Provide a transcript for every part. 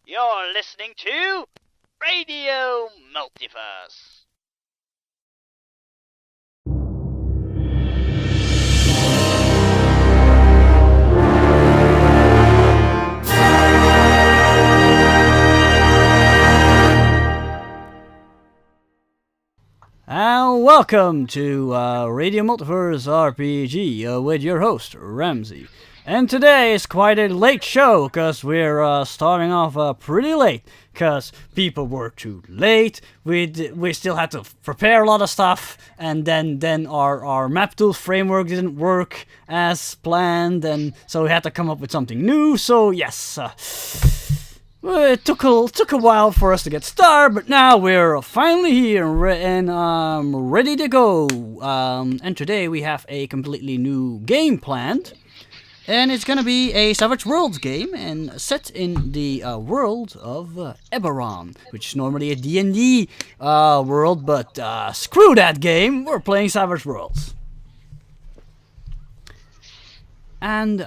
You're listening to Radio Multiverse. And welcome to Radio Multiverse RPG with your host, Ramsey. And today is quite a late show, because we're starting off pretty late, because people were too late, we still had to prepare a lot of stuff, and then our map tools framework didn't work as planned, and so we had to come up with something new, so yes, it took a while for us to get started, but now we're finally here and ready to go. And today we have a completely new game planned, and it's gonna be a Savage Worlds game and set in the world of Eberron, which is normally a D&D world, but screw that game. We're playing Savage Worlds. And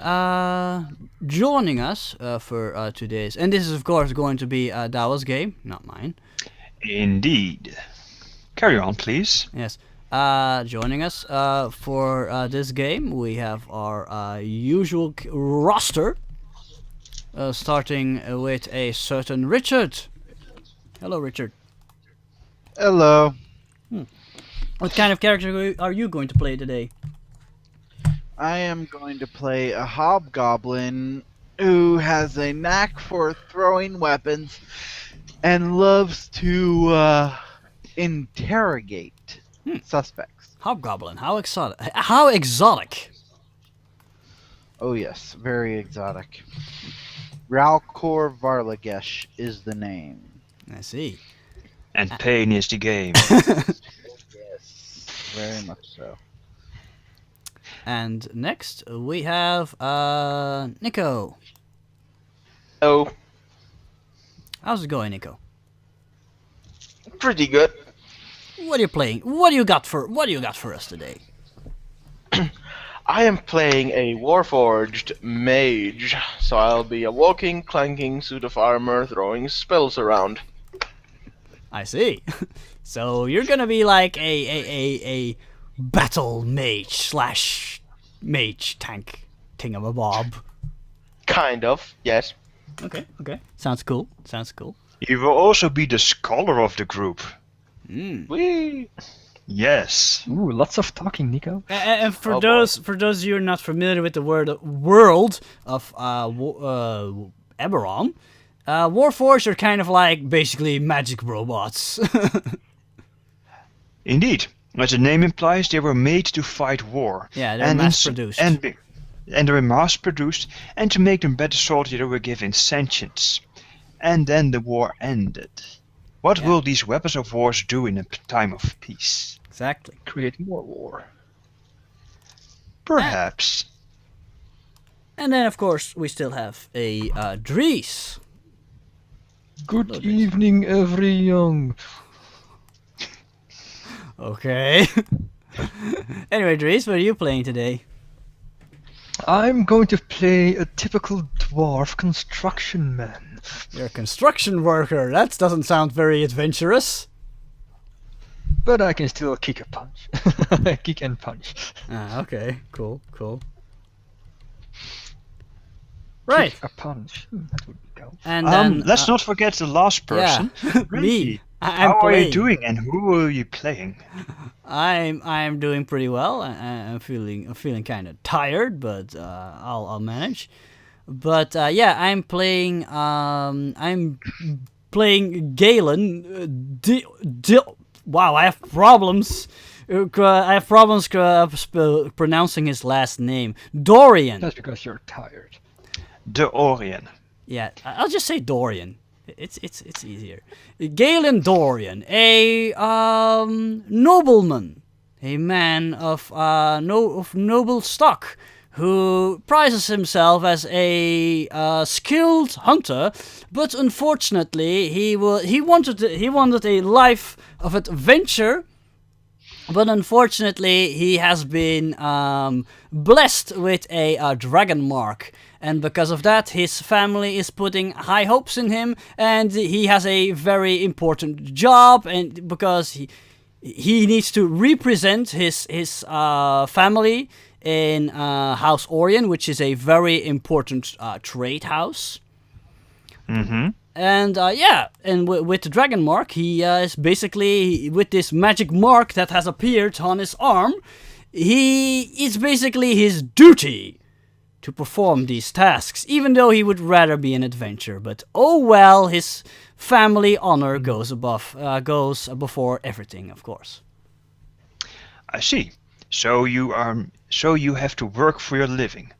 joining us for today's, and this is of course going to be Douwe's game, not mine. Indeed. Carry on, please. Yes. Joining us for this game, we have our usual roster, starting with a certain Richard. Hello, Richard. Hello. What kind of character are you going to play today? I am going to play a hobgoblin who has a knack for throwing weapons and loves to interrogate suspects. Hobgoblin, how exotic. How exotic. Oh yes, very exotic. Ralkor Varlagesh is the name. I see. And pain is the game. Yes, very much so. And next we have Nico. Oh, How's it going, Nico? pretty good. What are you playing? What do you got for us today? I am playing a warforged mage, so I'll be a walking, clanking suit of armor throwing spells around. I see. So you're gonna be like a battle mage / mage tank thingamabob. Kind of, yes. Okay. Sounds cool. You will also be the scholar of the group. Whee! Yes. Ooh, lots of talking, Nico. And for Oh, those who are not familiar with the world of Eberron, Warforged are kind of like basically magic robots. Indeed. As the name implies, they were made to fight war. Yeah, they're mass-produced. And they were mass-produced, and to make them better soldiers, they were given sentience. And then the war ended. What will these weapons of wars do in a time of peace? Exactly. Create more war. Perhaps. And then of course we still have a Dries. Good Hello, evening, everyone. Okay. Anyway, Dries, what are you playing today? I'm going to play a typical dwarf construction man. You're a construction worker. That doesn't sound very adventurous. But I can still kick a punch. Kick and punch. Okay. Cool. Right. Kick a punch. That would be cool. And then Let's not forget the last person. Yeah, me. Really? I'm How are playing. you doing, and who are you playing? I'm doing pretty well. I'm feeling kind of tired, but I'll manage. But yeah, I'm playing Galen. Wow, I have problems. Pronouncing his last name. Dorian. That's because you're tired. The Orien. Yeah, I'll just say Dorian. It's easier. Galen Dorian, a nobleman, a man of noble stock, who prizes himself as a skilled hunter, but unfortunately he wanted a life of adventure, But unfortunately, he has been blessed with a dragon mark. And because of that, his family is putting high hopes in him. And he has a very important job. And because he needs to represent his family in House Orien, which is a very important trade house. Mm-hmm. And with the dragon mark, he is basically, with this magic mark that has appeared on his arm, it's basically his duty to perform these tasks, even though he would rather be an adventurer. But oh well, his family honor goes before everything, of course. I see. So you have to work for your living.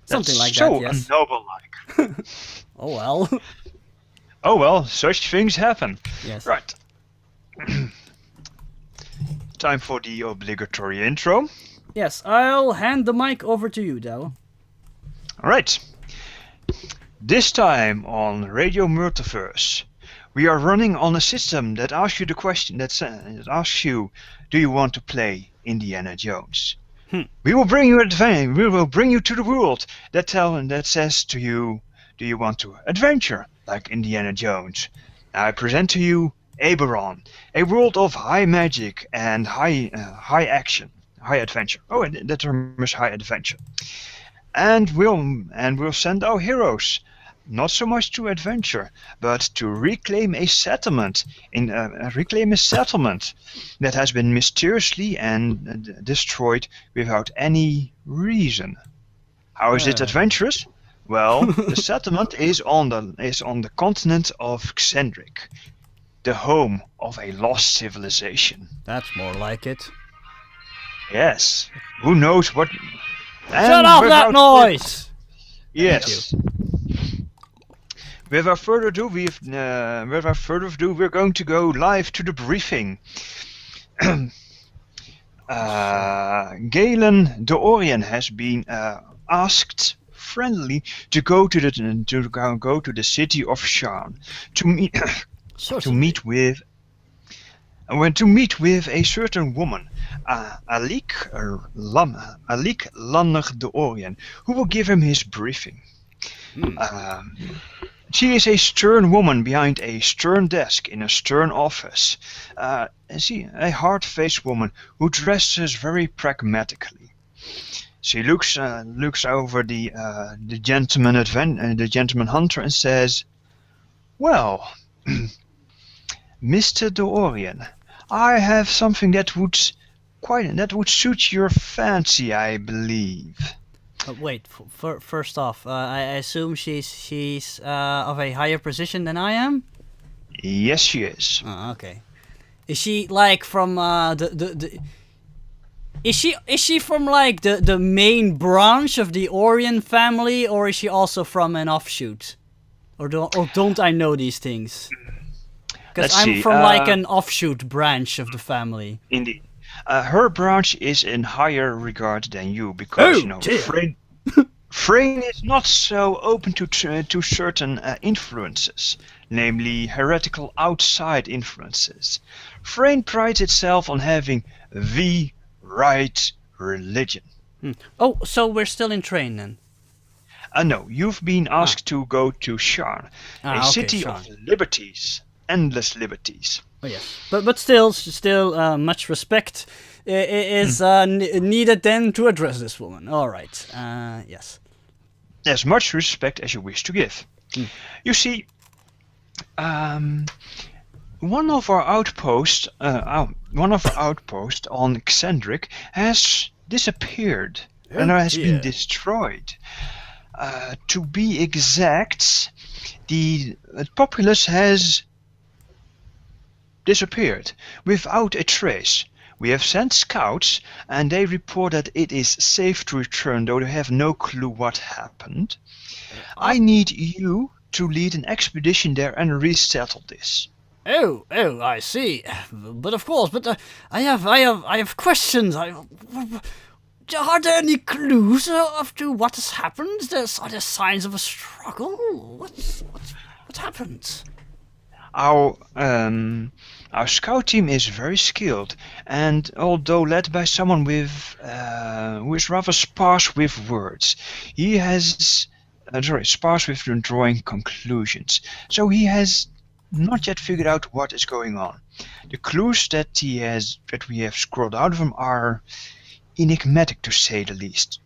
Something like so that, yes. noble-like. Oh well. Oh well, such things happen. Yes. Right. Time for the obligatory intro. Yes, I'll hand the mic over to you, Douwe. Alright. This time on Radio Multiverse, we are running on a system that asks you the question that asks you, do you want to play Indiana Jones? We will bring you we will bring you to the world that says to you, do you want to adventure like Indiana Jones? I present to you Eberron, a world of high magic and high action, high adventure. Oh, and that term is high adventure. And we'll send our heroes not so much to adventure, but to reclaim a settlement that has been mysteriously and destroyed without any reason. How is it adventurous? Well, the settlement is on the continent of Xen'drik, the home of a lost civilization. That's more like it. Yes. Who knows what? Shut off that noise! Yes. Without further ado, we're going to go live to the briefing. Galen the Orien has been asked friendly to go to the city of Sharn to meet with a certain woman, Alik Lannig de Orien, who will give him his briefing. She is a stern woman behind a stern desk in a stern office. A hard-faced woman who dresses very pragmatically. She looks over the gentleman hunter and says, "Well, Mr. de Orien, I have something that would suit your fancy, I believe." Wait, first off, I assume she's of a higher position than I am? Yes, she is. Oh, okay. Is she like from Is she from like the main branch of the Orien family, or is she also from an offshoot? Or don't I know these things? Because I'm from like an offshoot branch of the family. Indeed. Her branch is in higher regard than you, because Frayne is not so open to certain influences, namely heretical outside influences. Frayne prides itself on having the right religion. Oh, so we're still in train then? No, you've been asked to go to Sharn, a city of liberties, endless liberties. Oh yes, but still, much respect is needed then to address this woman. All right, yes. As much respect as you wish to give. You see, one of our outposts on Xen'drik has disappeared and has been destroyed. To be exact, the populace has disappeared without a trace. We have sent scouts, and they report that it is safe to return, though they have no clue what happened. I need you to lead an expedition there and resettle this. Oh, I see. But of course, I have questions. Are there any clues as to what has happened? Are there signs of a struggle? What happened? Our scout team is very skilled, and although led by someone who is rather sparse with words, he has sparse with drawing conclusions. So he has not yet figured out what is going on. The clues that we have scrolled out of him are enigmatic, to say the least.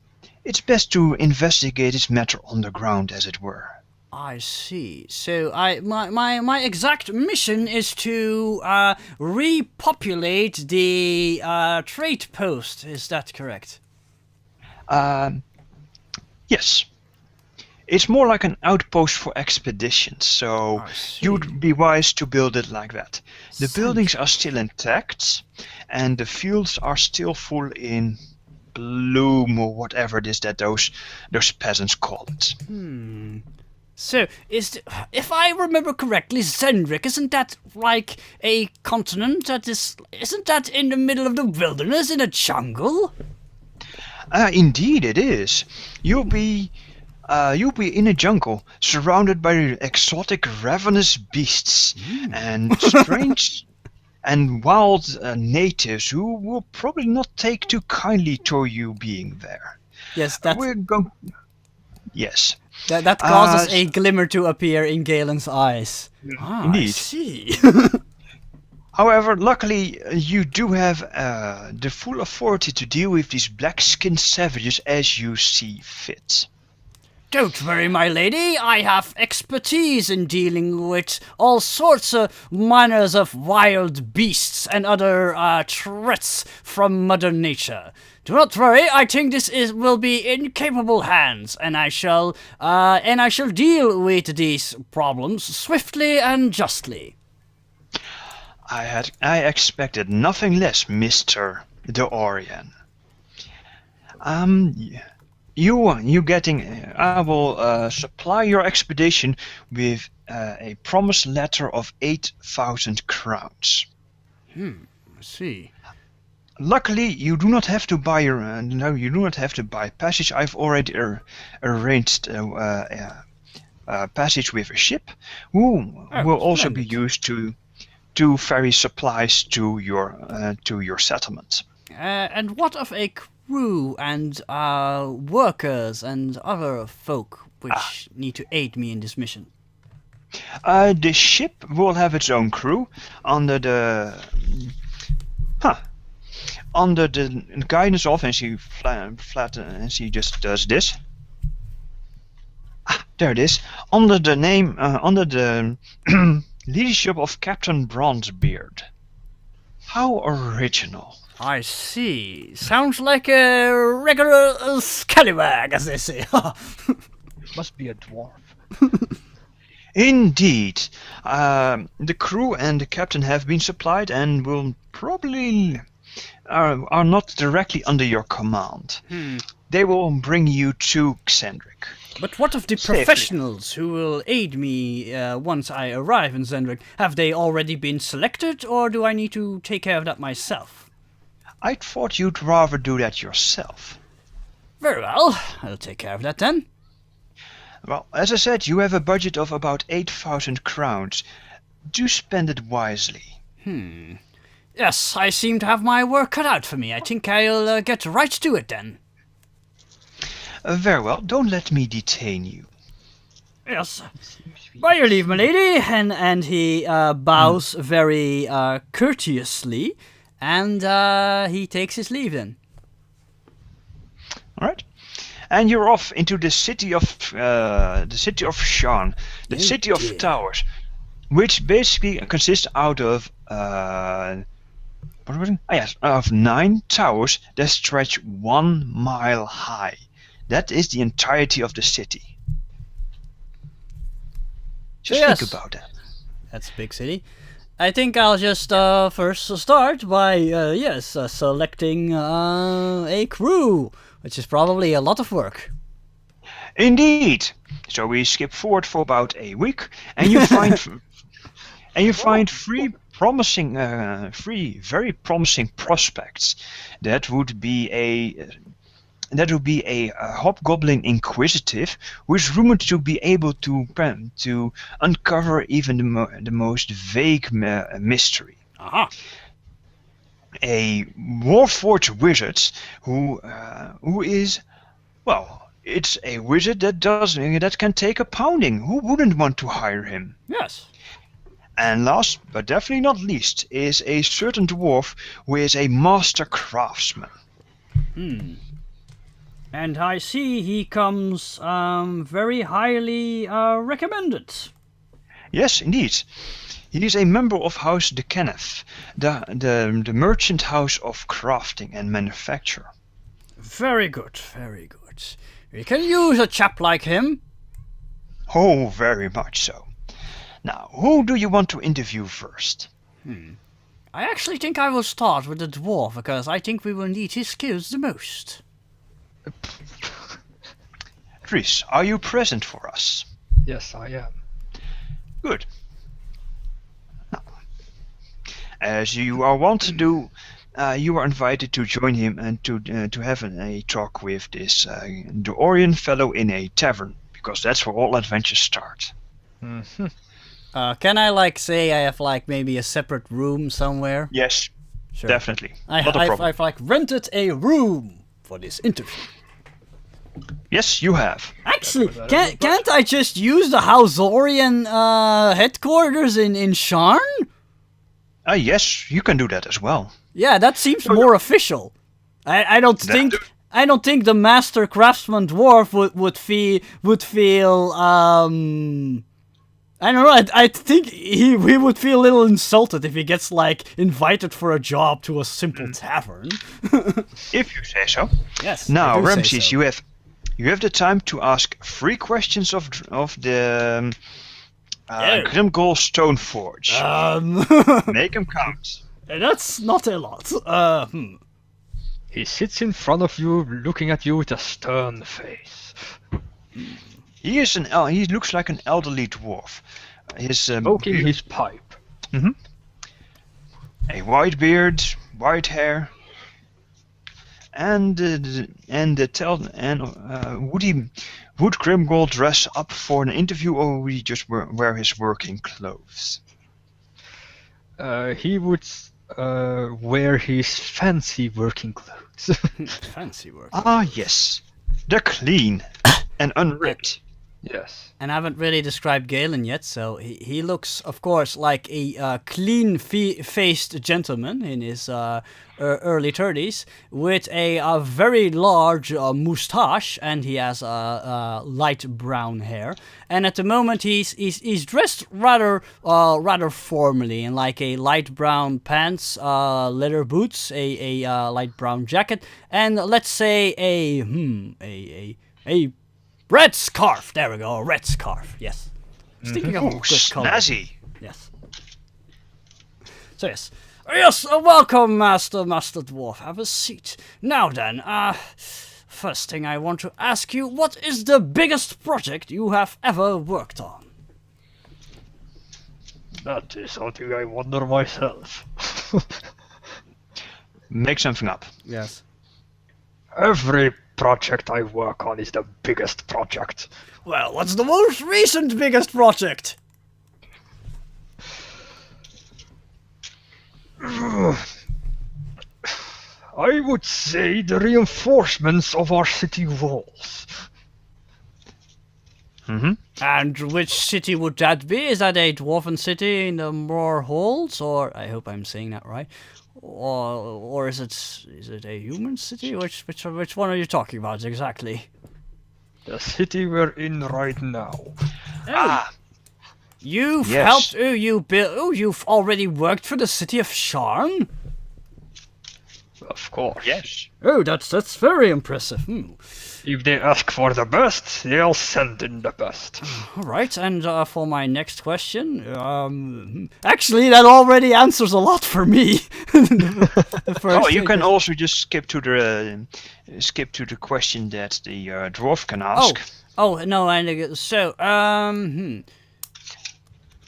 It's best to investigate this matter on the ground, as it were. I see. So my exact mission is to repopulate the trade post. Is that correct? Yes. It's more like an outpost for expeditions, so you'd be wise to build it like that. The buildings are still intact, and the fields are still full in bloom, or whatever it is that those peasants call it. So, if I remember correctly, Xen'drik, isn't that like a continent isn't that in the middle of the wilderness, in a jungle? Indeed it is. You'll be in a jungle, surrounded by exotic ravenous beasts, and strange and wild natives who will probably not take too kindly to you being there. Yes, Yes. That causes a glimmer to appear in Galen's eyes. Indeed. I see. However, luckily, you do have the full authority to deal with these black-skinned savages as you see fit. Don't worry, my lady. I have expertise in dealing with all sorts of manners of wild beasts and other threats from Mother Nature. Do not worry. I think this will be in capable hands, and I shall deal with these problems swiftly and justly. I expected nothing less, Mr. House Orien. I will supply your expedition with a promised letter of 8,000 crowns. I see. Luckily, you do not have to buy passage. I've already arranged passage with a ship, who will also be used to ferry supplies to your settlement. And what of a crew and workers and other folk which need to aid me in this mission? The ship will have its own crew under the guidance of, and she just does this. There it is. Under the leadership of Captain Bronzebeard. How original. I see. Sounds like a regular scallywag, as they say. Must be a dwarf. Indeed. The crew and the captain have been supplied and will probably are not directly under your command. They will bring you to Xen'drik. But what of the professionals who will aid me once I arrive in Xen'drik? Have they already been selected, or do I need to take care of that myself? I thought you'd rather do that yourself. Very well, I'll take care of that then. Well, as I said, you have a budget of about 8,000 crowns. Do spend it wisely. Yes, I seem to have my work cut out for me. I think I'll get right to it then. Very well, don't let me detain you. Yes. By your leave, my lady. And he bows very courteously, and he takes his leave then. All right. And you're off into the city of Sharn, the city of towers, which basically consists out of of 9 towers that stretch 1 mile high. That is the entirety of the city. Just think about that. That's a big city. I think I'll just first start by selecting a crew, which is probably a lot of work. Indeed. So we skip forward for about a week, and you find three very promising prospects. That would be a hobgoblin inquisitive, who is rumored to be able to uncover even the most vague mystery. Aha. A warforged wizard who is, well, it's a wizard that can take a pounding. Who wouldn't want to hire him? Yes. And last but definitely not least is a certain dwarf who is a master craftsman. And I see he comes very highly recommended. Yes, indeed. He is a member of House de Kenneth, the merchant house of crafting and manufacture. Very good, very good. We can use a chap like him. Oh, very much so. Now, who do you want to interview first? I actually think I will start with the dwarf, because I think we will need his skills the most. Dries, are you present for us? Yes, I am. Good. Now, as you are wont to do, you are invited to join him and to have a talk with this Orien fellow in a tavern, because that's where all adventures start. Mm-hmm. Can I say I have maybe a separate room somewhere? Yes, Sure. definitely. Not a problem. I've rented a room for this interview. Yes, you have. Actually, can't I just use the House Orien headquarters in Sharn? Yes, you can do that as well. Yeah, that seems more official. I don't think the master craftsman dwarf would feel I don't know. I think he would feel a little insulted if he gets invited for a job to a simple tavern. If you say so. Yes. Now, I do say Ramses, so. you have the time to ask 3 questions of the Grimgol Stoneforge. Make them count. That's not a lot. He sits in front of you, looking at you with a stern face. He looks like an elderly dwarf. Smoking his pipe. A white beard, white hair, and would Grimgol dress up for an interview, or would he just wear his working clothes? He would wear his fancy working clothes. Fancy work. Ah, yes. They're clean and unripped. Yes. And I haven't really described Galen yet, so he looks, of course, like a clean-faced gentleman in his early 30s, with a very large moustache, and he has light brown hair. And at the moment, he's dressed rather formally in a light brown pants, leather boots, a light brown jacket, and let's say a red scarf. There we go, a red scarf. Yes. I was thinking of a good color. Snazzy. Yes. So yes. Yes, welcome, Master Dwarf. Have a seat. Now then, first thing I want to ask you, what is the biggest project you have ever worked on? That is something I wonder myself. Make something up. Yes. Every project I work on is the biggest project. Well, what's the most recent biggest project? I would say the reinforcements of our city walls. And which city would that be? Is that a dwarven city in the Moor Halls, or I hope I'm saying that right? Or is it a human city? Which one are you talking about exactly? The city we're in right now. You've Yes. helped. You've already worked for the city of Sharn. Of course. Yes. Oh, that's very impressive. If they ask for the best, they'll send in the best. All right, and for my next question, actually, that already answers a lot for me. The first You thing can is- also just skip to the question that the dwarf can ask. Oh no, and so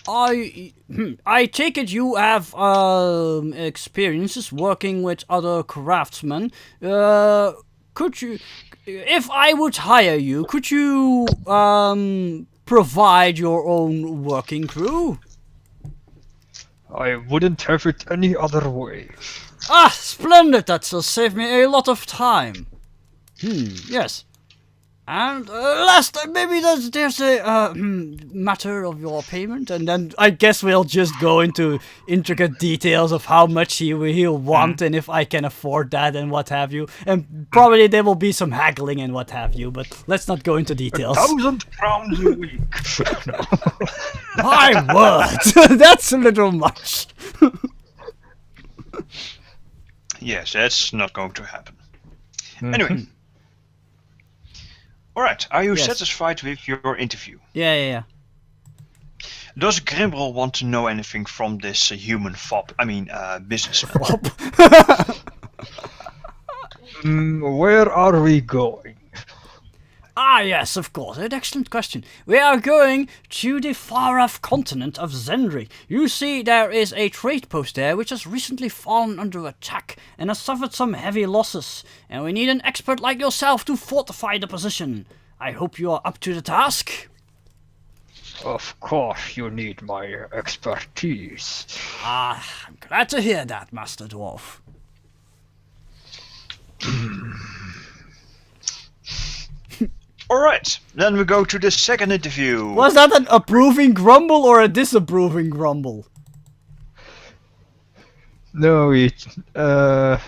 I take it you have experiences working with other craftsmen. Could you, if I would hire you, could you provide your own working crew? I wouldn't have it any other way. Ah, splendid! That'll save me a lot of time. Yes. And last, maybe there's a matter of your payment, and then I guess we'll just go into intricate details of how much he'll want and if I can afford that and what have you. And probably there will be some haggling and what have you, but let's not go into details. £1,000 a week. My word, that's a little much. Yes, that's not going to happen. Anyway. Alright, are you satisfied with your interview? Yeah. Does Grimgol want to know anything from this human businessman? Where are we going? Ah, yes, of course. An excellent question. We are going to the far-off continent of Xen'drik. You see, there is a trade post there which has recently fallen under attack and has suffered some heavy losses. And we need an expert like yourself to fortify the position. I hope you are up to the task. Of course you need my expertise. Ah, I'm glad to hear that, Master Dwarf. Alright, then we go to the second interview. Was that an approving grumble or a disapproving grumble? No, it's every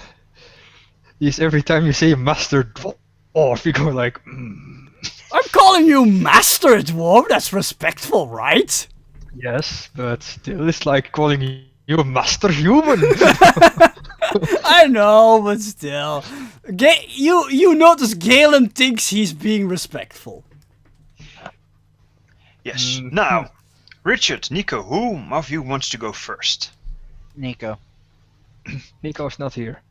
time you say Master Dwarf, you go like, I'm calling you Master Dwarf, that's respectful, right? Yes, but still it's like calling you a Master Human. I know, but still. You notice Galen thinks he's being respectful. Yes. Now, Richard, Nico, who of you wants to go first? Nico. Nico's not here.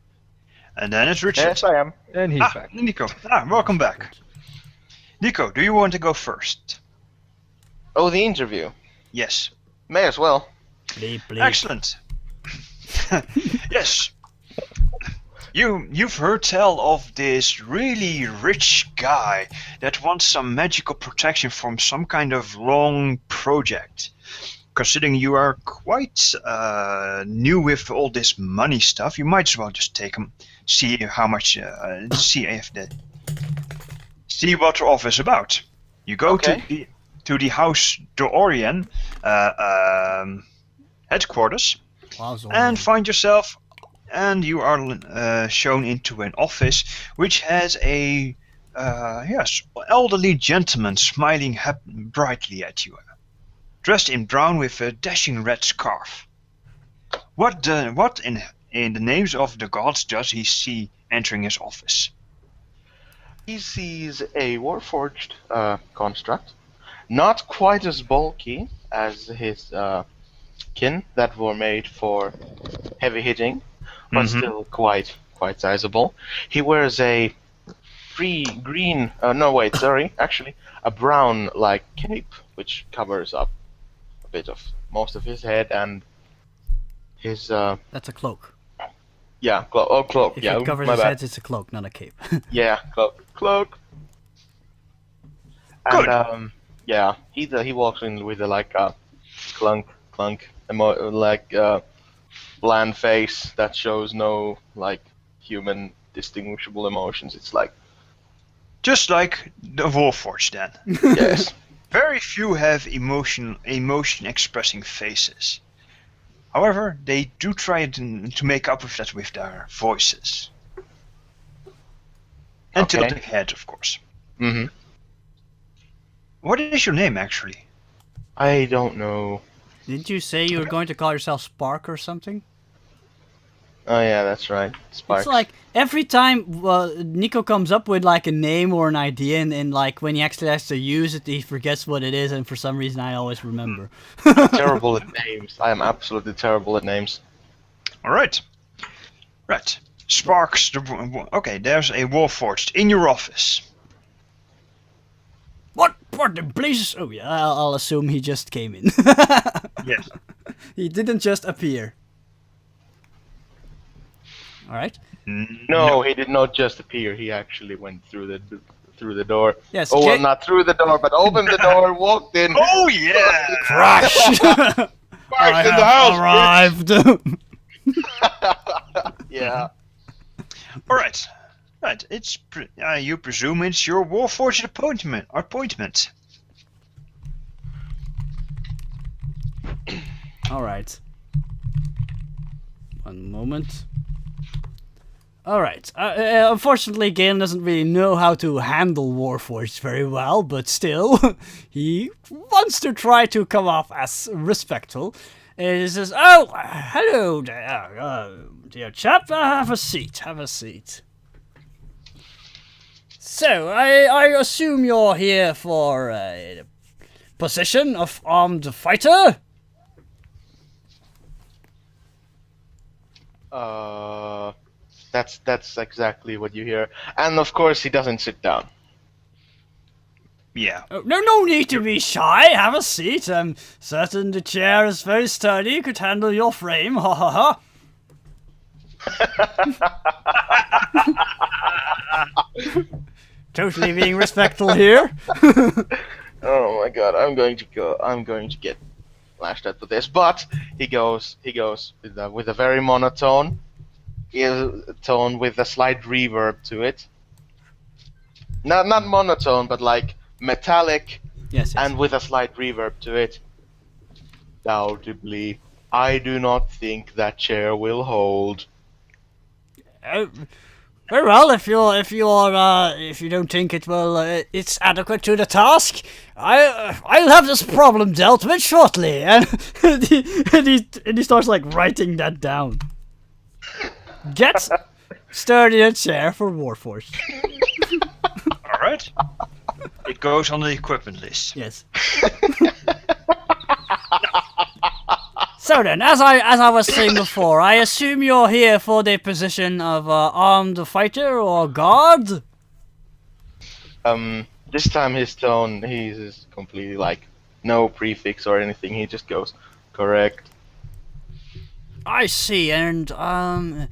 And then it's Richard. Yes, I am. And he's back. Nico. Welcome back. Nico, do you want to go first? Oh, the interview. Yes. May as well. Bleep, bleep. Excellent. Yes. You've heard tell of this really rich guy that wants some magical protection from some kind of long project. Considering you are quite new with all this money stuff, you might as well just take him, see how much, see what the offer is about. You go to the House Orien headquarters and find yourself. And you are shown into an office which has a elderly gentleman smiling brightly at you, dressed in brown with a dashing red scarf. What in the names of the gods does he see entering his office? He sees a warforged construct, not quite as bulky as his kin that were made for heavy hitting, but still quite sizable. He wears a a brown-like cape, which covers up a bit of most of his head and his. That's a cloak. Yeah, cloak. If yeah, it covers my his bad. head, it's a cloak, not a cape. Yeah, cloak. Good. And he walks in with a clunk, bland face that shows no human distinguishable emotions. It's like Just like the Warforged then. yes. Very few have emotion expressing faces. However, they do try to make up with that with their voices. And tilting head, of course. Mm-hmm. What is your name, actually? I don't know. Didn't you say you were going to call yourself Spark or something? Oh yeah, that's right. Sparks. It's like every time Nico comes up with like a name or an idea, and like when he actually has to use it, he forgets what it is, and for some reason I always remember. I'm terrible at names. I am absolutely terrible at names. All right. Right. Sparks. Okay, there's a Warforged in your office. What in blazes? Oh yeah, I'll assume he just came in. Yes. He didn't just appear. All right. No, he did not just appear. He actually went through the door. Yes. Oh, well, not through the door, but opened the door, walked in. Oh yeah! Crash! dwarf in the house. Arrived. Yeah. All right. Right. You presume it's your warforged appointment. All right. One moment. All right. Unfortunately, Galen doesn't really know how to handle warforged very well, but still, he wants to try to come off as respectful. He says, "Oh, hello there, dear chap. Have a seat. Have a seat." So, I assume you're here for a position of armed fighter? That's exactly what you hear. And of course, he doesn't sit down. Yeah. Oh, no need to be shy. Have a seat. I'm certain the chair is very sturdy, could handle your frame. Ha ha ha. Totally being respectful here. Oh my god, I'm going to get lashed at with this. But he goes with a very monotone tone with a slight reverb to it. Not monotone, but like metallic. Yes. And with a slight reverb to it. Doubtably, I do not think that chair will hold. Very well, if you don't think it will, it's adequate to the task, I'll have this problem dealt with shortly. And he starts like writing that down. Get sturdier chair for Warforged. All right. It goes on the equipment list. Yes. So then, as I was saying before, I assume you're here for the position of armed fighter or guard? This time his tone, he's completely like, no prefix or anything, he just goes, correct. I see, and I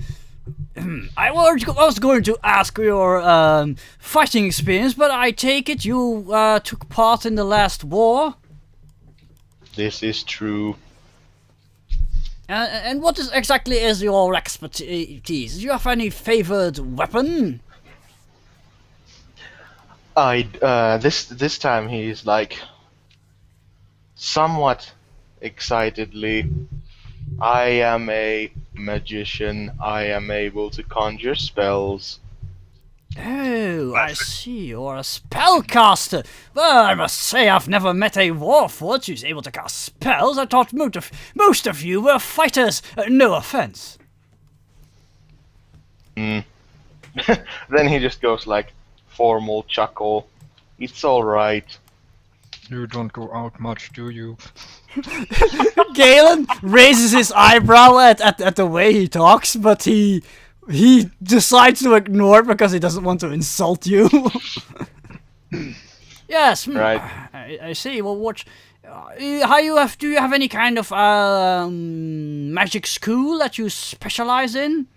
was going to ask your fighting experience, but I take it you took part in the last war? This is true. And what exactly is your expertise? Do you have any favored weapon? This time he's like, somewhat excitedly, I am a magician. I am able to conjure spells. Oh, I see, you're a spellcaster. Well, I must say I've never met a warforged who's able to cast spells. I thought most of you were fighters. No offense. Then he just goes like, formal chuckle. It's alright. You don't go out much, do you? Galen raises his eyebrow at the way he talks, but he decides to ignore it because he doesn't want to insult you. Yes, right. I see. Well, what? Do you have any kind of magic school that you specialize in?